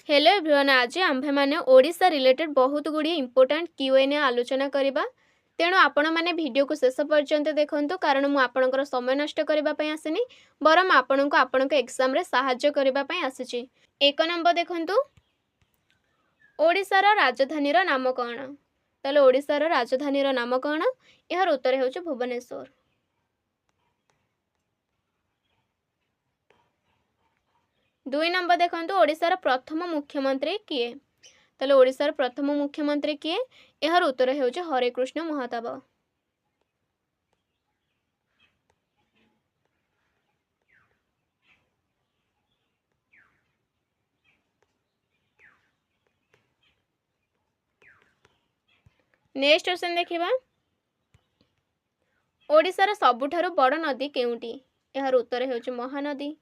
Hello everyone, आज आम्भे माने Odisha related बहुत गुड़ी इंपोर्टेंट क्यूएन आलोचना करबा। तेणु आपण माने वीडियो को शेष पर्यंत देखंतु, कारण मु आपणकर समय नष्ट करबा पई आसिनी, बरम आपणको आपणको एग्जाम रे सहाय्य करबा पई आसीची। एक नंबर देखंतु, ओडिशार राजधानी रो नाम कोन? तले ओडिशार राजधानी रो नाम कोन? यार उत्तर हेउची भुवनेश्वर। 2 नंबर देखंतु, ओडिशार प्रथम मुख्यमंत्री किए? तले ओडिशार प्रथम मुख्यमंत्री किए? यार उत्तर हेउची हरेकृष्ण महताब। नेक्स्ट क्वेश्चन देखिबा, ओडिशार सबुठारु बड़ नदी केउटी? यार उत्तर हेउची महानदी।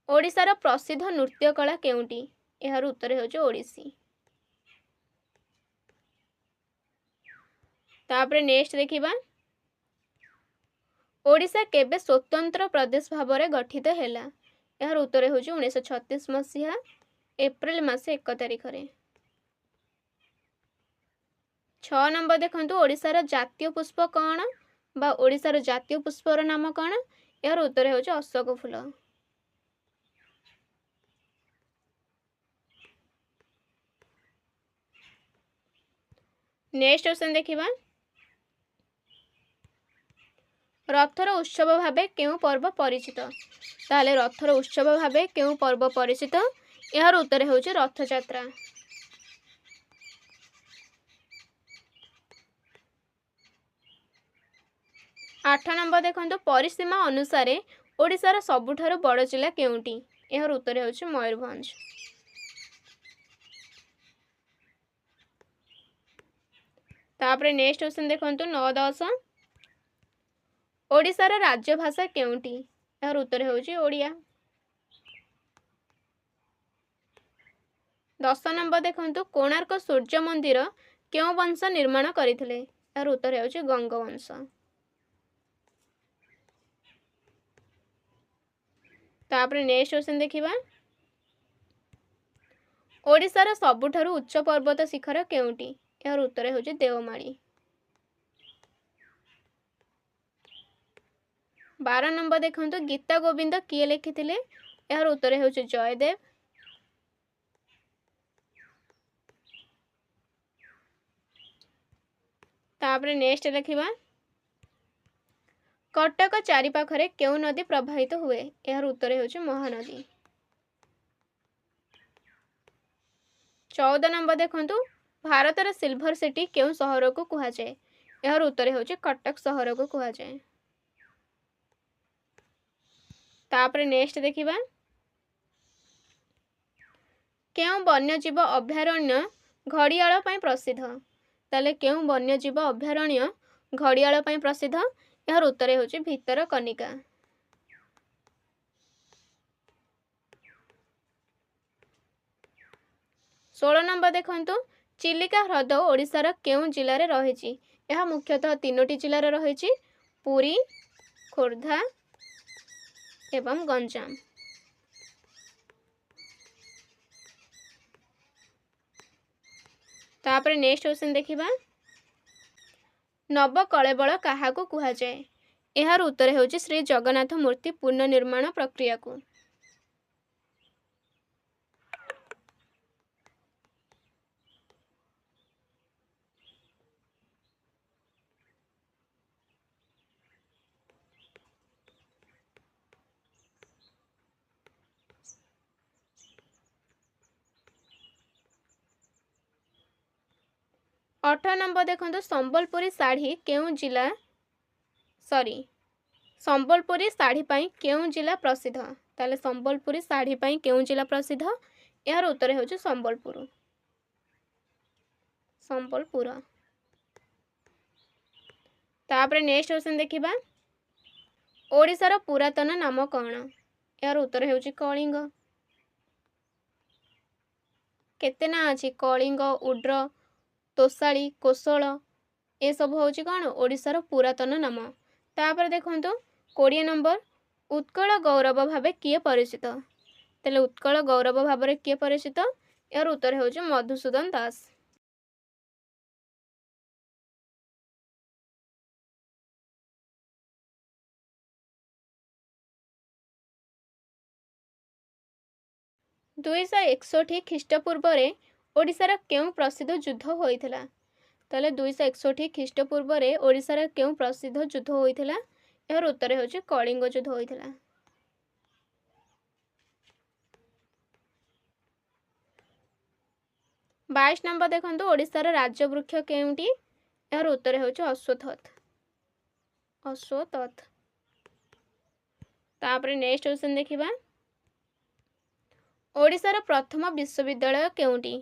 ओडिशार प्रसिद्ध नृत्य कला केउटी? यार उत्तर हेउची ओडिसी। तापरे नेक्स्ट देखिबा, ओडिशा केबे स्वतंत्र प्रदेश भाबरे गठित हेला? यार उत्तर हेउची 1936 मसीहा एप्रिल मासे 1 तारिख रे। 6 नंबर देखंतु, ओडिशार जातीय पुष्प कोन बा ओडिशार जातीय पुष्पर नाम कोन? यार उत्तर हेउची अशोक फूल। नेक्स्ट क्वेश्चन देखिबा, रथर उत्सव भाबे केउ पर्व परिचित? ताले रथर उत्सव भाबे केउ पर्व परिचित? यार उत्तर हेउची रथयात्रा। 8 नंबर देखंतु, परिसीमा अनुसार ओडिशार सबुठारु बड़ जिला केउटी? यार उत्तर हेउची मयूरभंज। तापरे नेक्स्ट क्वेश्चन देखंतु 9-10, ओडिशार राज्य भाषा केउटी? यार उत्तर हेउची ओडिया। 10 नंबर देखंतु, कोणार्क सूर्य मंदिर केउ वंश निर्माण करिथिले? यार उत्तर हेउची गंग वंश। तापरे नेक्स्ट क्वेश्चन देखिबा, ओडिशार सबुठारु उच्च पर्वत शिखर केउटी? यार उत्तर हेउची देवमाली। 12 नंबर देखंतु, गीता गोविंद किए लिखिथिले? यार उत्तर हेउची जयदेव। तापरे नेक्स्ट देखिबा, कटक चारि पाखरे केउ नदी प्रवाहित हुए? यार उत्तर हेउची महानदी। 14 नंबर देखंतु, भारतर सिल्वर सिटी केउ सहर को कुहा जाए? यार उत्तर हेउची कटक सहर को कुहा जाए। तापरे नेक्स्ट देखिबा, केउ वन्यजीव अभयारण्य घड़ियाल पई प्रसिद्ध? ताले केउ वन्यजीव अभयारण्य घड़ियाल पई प्रसिद्ध? यार उत्तर हेउची भितरकनिका। 16 नंबर देखंतु, चिलिका ह्रद ओडिशार केउ जिल्ला रे रहिछि? यह मुख्यतः 3टी जिल्ला रे रहिछि, पुरी, खोर्धा एवं गंजाम। तापरे नेक्स्ट क्वेश्चन देखिबा, नव कलेबल काहाकू कुहा जाए? यार उत्तर हेउची श्री जगन्नाथ मूर्ति पुनर्निर्माण प्रक्रिया को। अठारह नंबर देखंतु, संबलपुरी साड़ी केउ जिला संबलपुरी साड़ी पाई केउ जिला प्रसिद्ध? ताले संबलपुरी साड़ी पाई केउ जिला प्रसिद्ध? यार उत्तर हेउची संबलपुर। तापरे नेक्स्ट क्वेश्चन देखिबा, ओडिशार पुरातन नाम कोन? यार उत्तर हेउची कलिंग। केते ना अछि? कलिंग, उड्र, तोसाली, कोसल, ए सब होची कोन ओडिशार पुरातन नाम। तापर देखंतु 20 नंबर, उत्कल गौरव भाबे किए परिचित? तेले उत्कल गौरव भाव में किए परिचित? यार उत्तर होउछि मधुसूदन दास। दुईश 61 ख्रीष्टपूर्व ओडिशार केउं प्रसिद्ध युद्ध होइथिला? ताले 261 ख्रीष्टपूर्व ओडिशार केउं प्रसिद्ध युद्ध होइथिला? यार उत्तर होउछि कलिंग युद्ध होइथिला। 22 नंबर देखंतु ओडिशार राज्य वृक्ष केउंटी? यार उत्तर होउछि अश्वत्थ। अश्वत्थ। तापरे नेक्स्ट क्वेश्चन देखिबा। ओडिशार प्रथम विश्वविद्यालय केउंटी?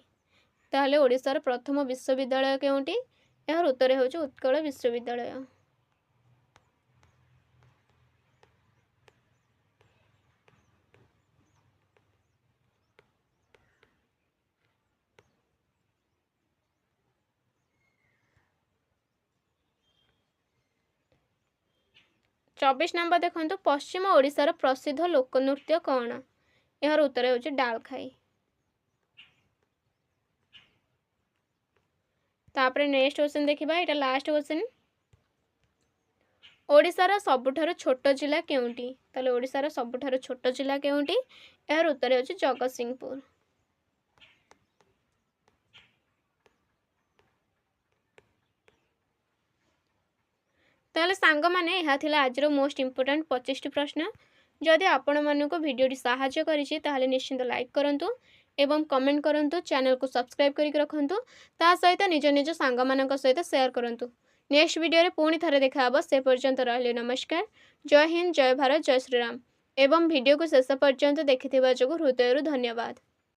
ताहले ओडिशार प्रथम विश्वविद्यालय केउंटी? यार उत्तर होउछि उत्कल विश्वविद्यालय। चौबीस नंबर देखंतु पश्चिम ओडिशार प्रसिद्ध लोकनृत्य कौन? यार उत्तर होउछि डालखाई। तापरे नेक्स्ट क्वेश्चन देखिबा। एटा लास्ट क्वेश्चन। ओडिशार सबुठारो छोट जिला केउंटी? ताले ओडिशार सबुठारो छोट जिला केउंटी? यार उत्तर होउछि जगतसिंहपुर। ताले सांग माने यहा थिला आजरो मोस्ट इंपोर्टेंट 25 टी प्रश्न। जदि आपण मानको वीडियोटी सहाय्य करिछि ताहले निश्चित लाइक करंतु एवं कमेंट करंतु, चैनल को सब्सक्राइब करिक रखंतु, ता सहित निज निज सांग मानक सहित शेयर करंतु। नेक्स्ट वीडियो रे पुणी थरे देखा हबो। से पर्यंत रहले नमस्कार। जय हिंद, जय भारत, जय श्री राम। एवं वीडियो को शेष पर्यंत देखिथिबा जोगु हृदयरु धन्यवाद।